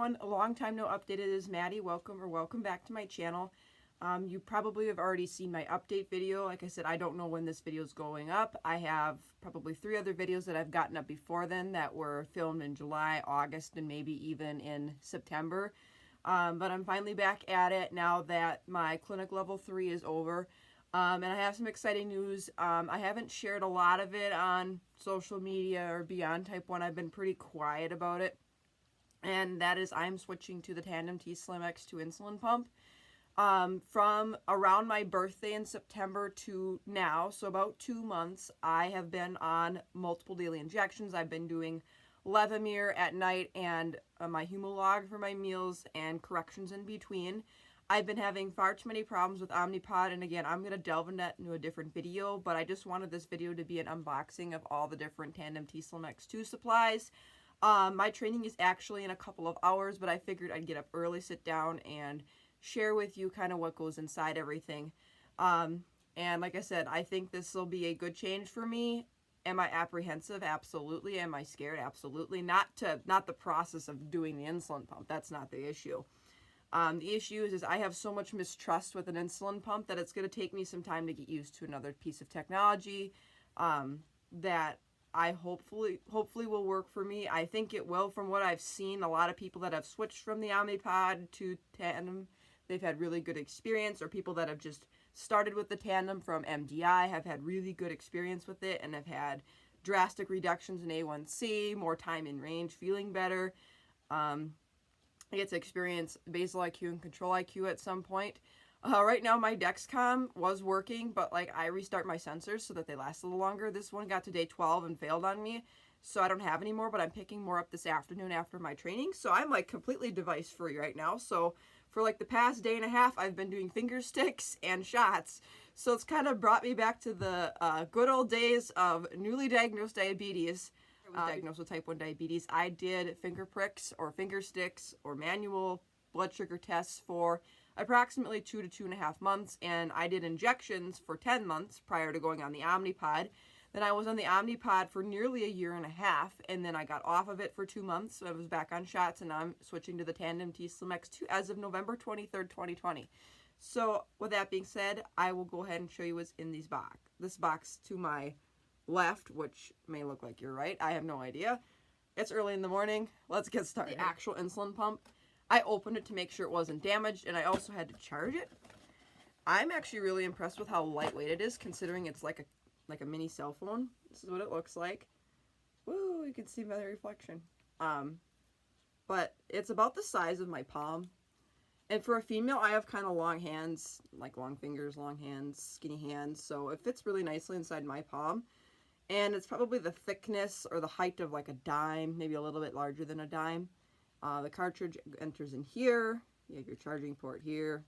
everyone. A long time no updated. Is Maddie. Welcome back to my channel. You probably have already seen my update video. Like I said, I don't know when this video is going up. I have probably 3 other videos that I've gotten up before then that were filmed in July, August, and maybe even in September. But I'm finally back at it now that my clinic level 3 is over. And I have some exciting news. I haven't shared a lot of it on social media or beyond Type 1. I've been pretty quiet about it. And that is I'm switching to the Tandem T-Slim X2 insulin pump. From around my birthday in September to now, so about 2 months, I have been on multiple daily injections. I've been doing Levemir at night and my Humalog for my meals and corrections in between. I've been having far too many problems with Omnipod, and again, I'm going to delve into that into a different video, but I just wanted this video to be an unboxing of all the different Tandem T-Slim X2 supplies. My training is actually in a couple of hours, but I figured I'd get up early, sit down, and share with you kind of what goes inside everything. And like I said, I think this will be a good change for me. Am I apprehensive? Absolutely. Am I scared? Absolutely. Not the process of doing the insulin pump. That's not the issue. The issue is I have so much mistrust with an insulin pump that it's going to take me some time to get used to another piece of technology that I hopefully will work for me. I think it will. From what I've seen, a lot of people that have switched from the Omnipod to Tandem, they've had really good experience, or people that have just started with the Tandem from MDI have had really good experience with it and have had drastic reductions in A1C, more time in range, feeling better. I get to experience basal IQ and control IQ at some point. Right now my Dexcom was working, but like I restart my sensors so that they last a little longer. This one got to day 12 and failed on me, so I don't have any more, but I'm picking more up this afternoon after my training. So I'm like completely device free right now. So for like the past day and a half, I've been doing finger sticks and shots. So it's kind of brought me back to the good old days of newly diagnosed diabetes. I was diagnosed with type 1 diabetes. I did finger pricks or finger sticks or manual blood sugar tests for approximately 2 to 2.5 months, and I did injections for 10 months prior to going on the Omnipod. Then I was on the Omnipod for nearly 1.5 years, and then I got off of it for 2 months. So I was back on shots, and now I'm switching to the Tandem T-Slim X2 as of November 23rd, 2020. So with that being said, I will go ahead and show you what's in this box to my left, which may look like you're right. I have no idea. It's early in the morning. Let's get started. The actual insulin pump. I opened it to make sure it wasn't damaged, and I also had to charge it. I'm actually really impressed with how lightweight it is, considering it's like a mini cell phone. This is what it looks like. Woo, you can see by the reflection. But it's about the size of my palm. And for a female, I have kind of long hands, like long fingers, long hands, skinny hands. So it fits really nicely inside my palm. And it's probably the thickness or the height of like a dime, maybe a little bit larger than a dime. The cartridge enters in here. You have your charging port here,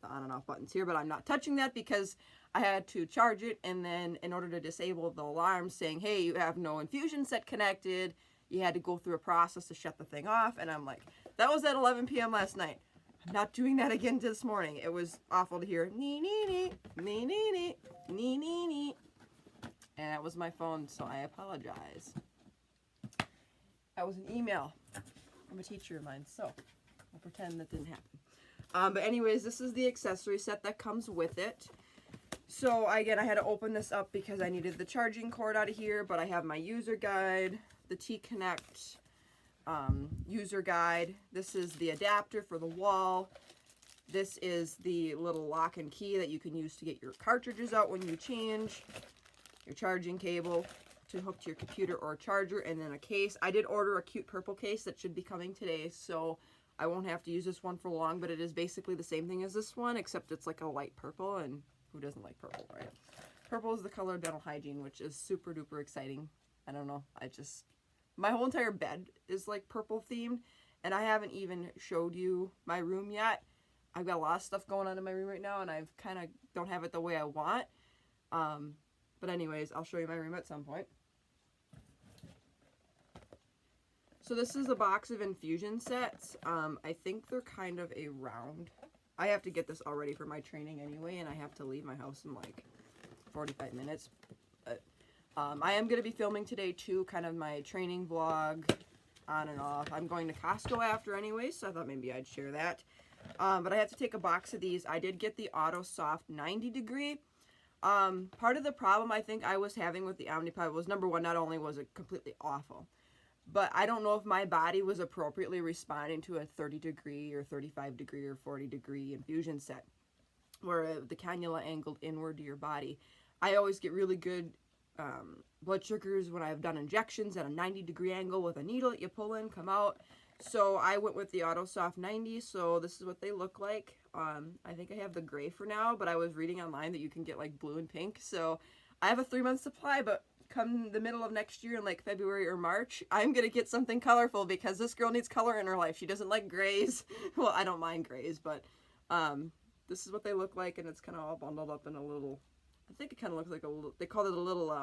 the on and off buttons here, but I'm not touching that because I had to charge it, and then in order to disable the alarm saying, hey, you have no infusion set connected, you had to go through a process to shut the thing off. And I'm like, that was at 11 p.m. last night. I'm not doing that again this morning. It was awful to hear nee nee nee nee nee nee nee nee nee. And that was my phone, so I apologize. That was an email from a teacher of mine, so I'll pretend that didn't happen. But anyways, this is the accessory set that comes with it. So again, I had to open this up because I needed the charging cord out of here, but I have my user guide, the T-Connect user guide. This is the adapter for the wall. This is the little lock and key that you can use to get your cartridges out when you change. Your charging cable to hook to your computer or charger, and then a case. I did order a cute purple case that should be coming today, so I won't have to use this one for long, but it is basically the same thing as this one, except it's like a light purple, and who doesn't like purple, right? Purple is the color of dental hygiene, which is super duper exciting. I don't know, my whole entire bed is like purple themed, and I haven't even showed you my room yet. I've got a lot of stuff going on in my room right now, and I've kind of don't have it the way I want. But anyways, I'll show you my room at some point. So this is a box of infusion sets. I think they're kind of a round. I have to get this all ready for my training anyway, and I have to leave my house in like 45 minutes. But I am going to be filming today too, kind of my training vlog, on and off. I'm going to Costco after anyway, so I thought maybe I'd share that. But I have to take a box of these. I did get the Auto Soft 90 degree. Part of the problem I think I was having with the Omnipod was, number one, not only was it completely awful, but I don't know if my body was appropriately responding to a 30 degree or 35 degree or 40 degree infusion set, where the cannula angled inward to your body. I always get really good blood sugars when I've done injections at a 90 degree angle with a needle that you pull in, come out. So I went with the Auto Soft 90, so this is what they look like. I think I have the gray for now, but I was reading online that you can get like blue and pink. So I have a 3-month supply, but come the middle of next year in like February or March, I'm going to get something colorful because this girl needs color in her life. She doesn't like grays. Well, I don't mind grays, but this is what they look like, and it's kind of all bundled up in a little, I think it kind of looks like a little, they call it a little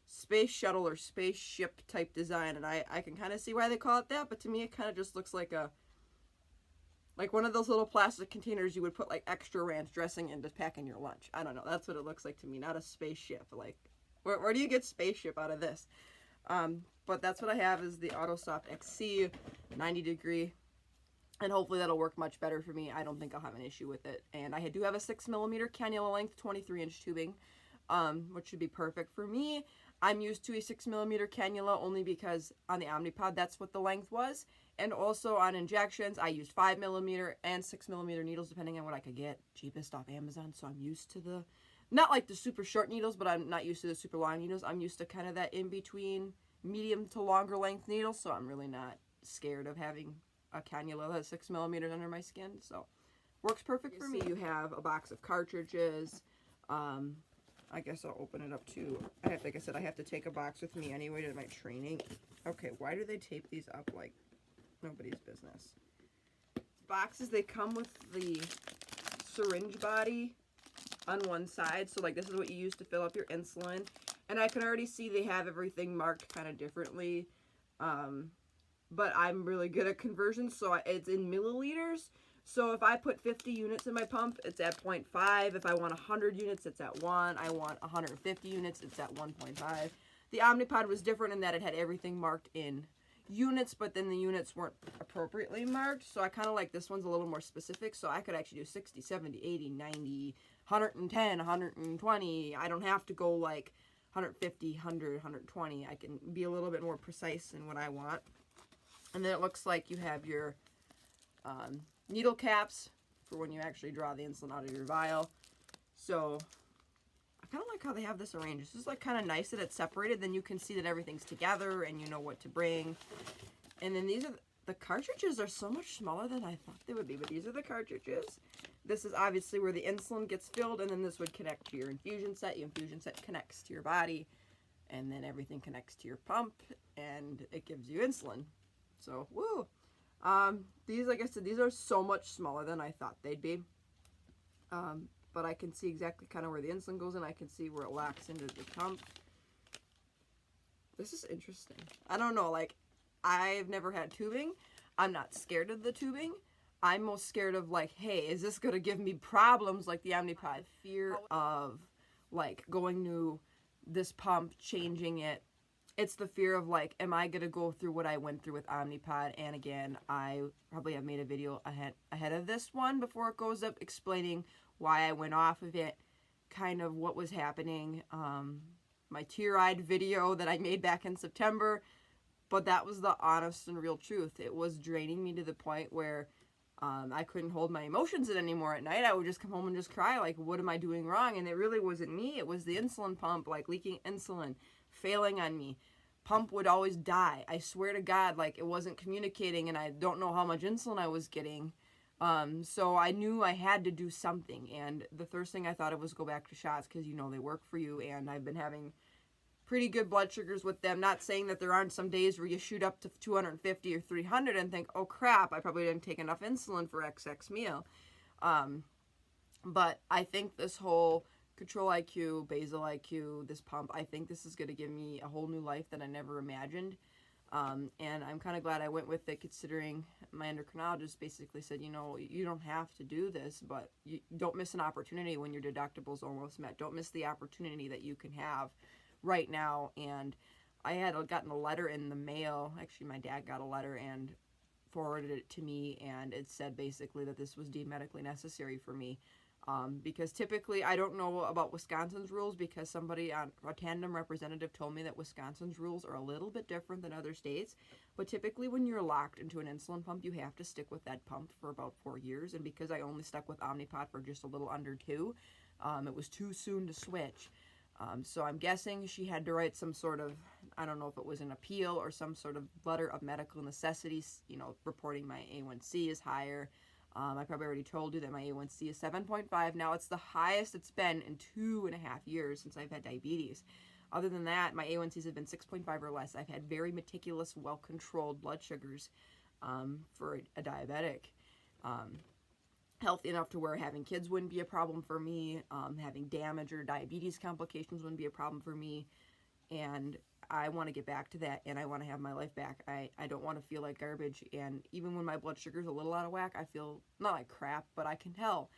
space shuttle or spaceship type design, and I can kind of see why they call it that, but to me it kind of just looks like one of those little plastic containers you would put like extra ranch dressing in to pack in your lunch. I don't know, that's what it looks like to me, not a spaceship. Like, where do you get spaceship out of this? But that's what I have, is the AutoSoft XC 90 degree, and hopefully that'll work much better for me. I don't think I'll have an issue with it. And I do have a 6mm cannula length, 23-inch tubing, which should be perfect for me. I'm used to a 6mm cannula only because on the Omnipod that's what the length was, and also on injections I used 5mm and 6mm needles depending on what I could get cheapest off Amazon. So I'm used to the, not like the super short needles, but I'm not used to the super long needles. I'm used to kind of that in between medium to longer length needles, so I'm really not scared of having a cannula that's 6mm under my skin. So works perfect for me. You have a box of cartridges. I guess I'll open it up too. Like I said, I have to take a box with me anyway to my training. Okay, why do they tape these up like nobody's business? Boxes, they come with the syringe body on one side. So like this is what you use to fill up your insulin. And I can already see they have everything marked kind of differently. But I'm really good at conversions, so it's in milliliters. So if I put 50 units in my pump, it's at 0.5. If I want 100 units, it's at 1. I want 150 units, it's at 1.5. The Omnipod was different in that it had everything marked in units, but then the units weren't appropriately marked. So I kind of like this one's a little more specific. So I could actually do 60, 70, 80, 90, 110, 120. I don't have to go like 150, 100, 120. I can be a little bit more precise in what I want. And then it looks like you have your needle caps for when you actually draw the insulin out of your vial. So I kind of like how they have this arranged. This is like kind of nice that it's separated. Then you can see that everything's together and you know what to bring. And then these are the cartridges are so much smaller than I thought they would be, but these are the cartridges. This is obviously where the insulin gets filled, and then this would connect to your infusion set. Your infusion set connects to your body, and then everything connects to your pump, and it gives you insulin. So, woo! These, like I said, these are so much smaller than I thought they'd be. But I can see exactly kind of where the insulin goes, and I can see where it locks into the pump. This is interesting. I don't know, like, I've never had tubing. I'm not scared of the tubing. I'm most scared of, like, hey, is this going to give me problems like the Omnipod? Fear of, like, going to this pump, changing it. It's the fear of, like, am I going to go through what I went through with Omnipod? And again, I probably have made a video ahead of this one before it goes up explaining why I went off of it, kind of what was happening. My tear-eyed video that I made back in September, but that was the honest and real truth. It was draining me to the point where I couldn't hold my emotions in anymore at night. I would just come home and just cry, like, what am I doing wrong? And it really wasn't me. It was the insulin pump, like, leaking insulin, failing on me. Pump would always die. I swear to God, like, it wasn't communicating, and I don't know how much insulin I was getting. So I knew I had to do something, and the first thing I thought of was go back to shots, because, you know, they work for you, and I've been having pretty good blood sugars with them. Not saying that there aren't some days where you shoot up to 250 or 300 and think, oh crap, I probably didn't take enough insulin for XX meal. But I think this whole Control IQ, Basal IQ, this pump, I think this is going to give me a whole new life that I never imagined. And I'm kind of glad I went with it, considering my endocrinologist basically said, you know, you don't have to do this, but you don't miss an opportunity when your deductible's almost met. Don't miss the opportunity that you can have right now. And I had gotten a letter in the mail. Actually, my dad got a letter and forwarded it to me, and it said basically that this was deemed medically necessary for me. Because typically, I don't know about Wisconsin's rules, because somebody a Tandem representative told me that Wisconsin's rules are a little bit different than other states. But typically when you're locked into an insulin pump, you have to stick with that pump for about 4 years. And because I only stuck with Omnipod for just a little under 2, it was too soon to switch. So I'm guessing she had to write some sort of, I don't know if it was an appeal or some sort of letter of medical necessities, reporting my A1C is higher. I probably already told you that my A1C is 7.5. Now it's the highest it's been in 2.5 years since I've had diabetes. Other than that, my A1Cs have been 6.5 or less. I've had very meticulous, well-controlled blood sugars for a diabetic. Healthy enough to where having kids wouldn't be a problem for me. Having damage or diabetes complications wouldn't be a problem for me. And I want to get back to that, and I want to have my life back. I don't want to feel like garbage, and even when my blood sugar's a little out of whack, I feel not like crap, but I can tell.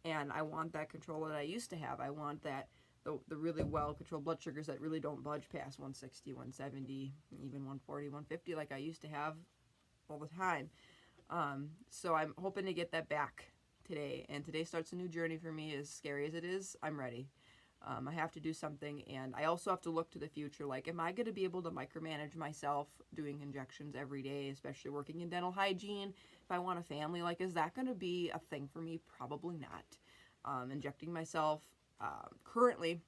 And I want that control that I used to have. I want that the really well-controlled blood sugars that really don't budge past 160, 170, even 140, 150 like I used to have all the time. So I'm hoping to get that back today, and today starts a new journey for me. As scary as it is, I'm ready. I have to do something, and I also have to look to the future. Like, am I going to be able to micromanage myself doing injections every day, especially working in dental hygiene? If I want a family, like, is that going to be a thing for me? Probably not. Injecting myself, currently,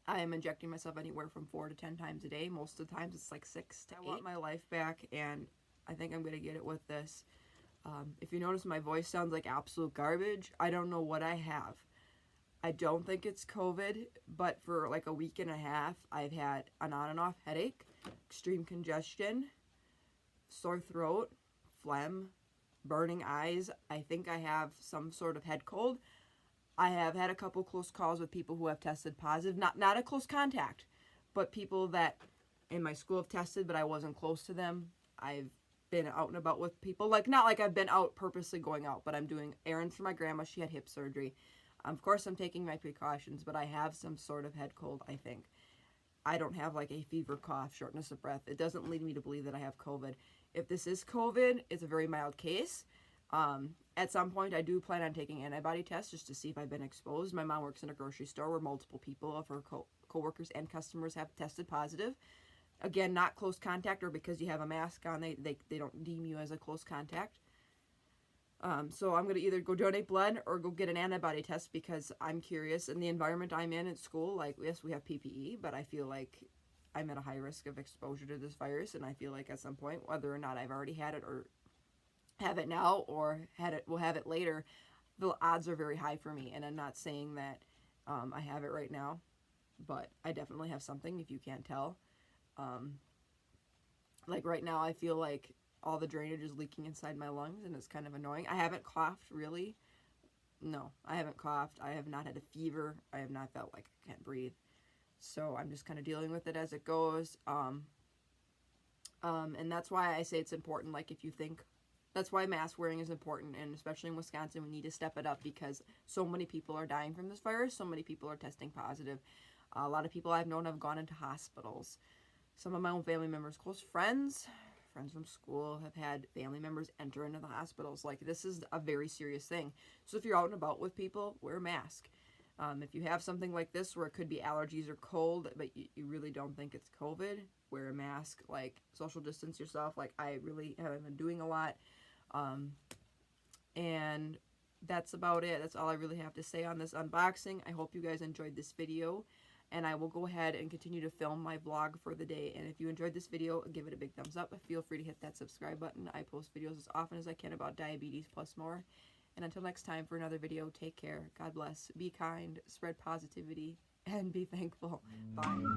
I am injecting myself anywhere from 4 to 10 times a day. Most of the times it's like 6 to 8. I want my life back, and I think I'm going to get it with this. If you notice my voice sounds like absolute garbage, I don't know what I have. I don't think it's COVID, but for like a week and a half, I've had an on and off headache, extreme congestion, sore throat, phlegm, burning eyes. I think I have some sort of head cold. I have had a couple close calls with people who have tested positive, not a close contact, but people that in my school have tested, but I wasn't close to them. I've been out and about with people, like not like I've been out purposely going out, but I'm doing errands for my grandma. She had hip surgery. Of course, I'm taking my precautions, but I have some sort of head cold, I think. I don't have like a fever, cough, shortness of breath. It doesn't lead me to believe that I have COVID. If this is COVID, it's a very mild case. At some point, I do plan on taking antibody tests just to see if I've been exposed. My mom works in a grocery store where multiple people of her co-workers and customers have tested positive. Again, not close contact, or because you have a mask on, they don't deem you as a close contact. So I'm going to either go donate blood or go get an antibody test because I'm curious. In the environment I'm in at school, like, yes, we have PPE, but I feel like I'm at a high risk of exposure to this virus, and I feel like at some point, whether or not I've already had it or have it now or will have it later, the odds are very high for me. And I'm not saying that I have it right now, but I definitely have something, if you can't tell. Like right now, I feel like all the drainage is leaking inside my lungs, and it's kind of annoying. I haven't coughed, really. No, I haven't coughed. I have not had a fever. I have not felt like I can't breathe. So I'm just kind of dealing with it as it goes. And that's why I say it's important. Like, if you think, that's why mask wearing is important, and especially in Wisconsin, we need to step it up because so many people are dying from this virus. So many people are testing positive. A lot of people I've known have gone into hospitals. Some of my own family members, close friends from school have had family members enter into the hospitals. Like, this is a very serious thing. So if you're out and about with people, wear a mask. If you have something like this where it could be allergies or cold, but you really don't think it's COVID, wear a mask. Like, social distance yourself. Like, I really haven't been doing a lot. And that's about it. That's all I really have to say on this unboxing. I hope you guys enjoyed this video. And I will go ahead and continue to film my vlog for the day. And if you enjoyed this video, give it a big thumbs up. Feel free to hit that subscribe button. I post videos as often as I can about diabetes plus more. And until next time for another video, take care. God bless. Be kind. Spread positivity. And be thankful. Bye.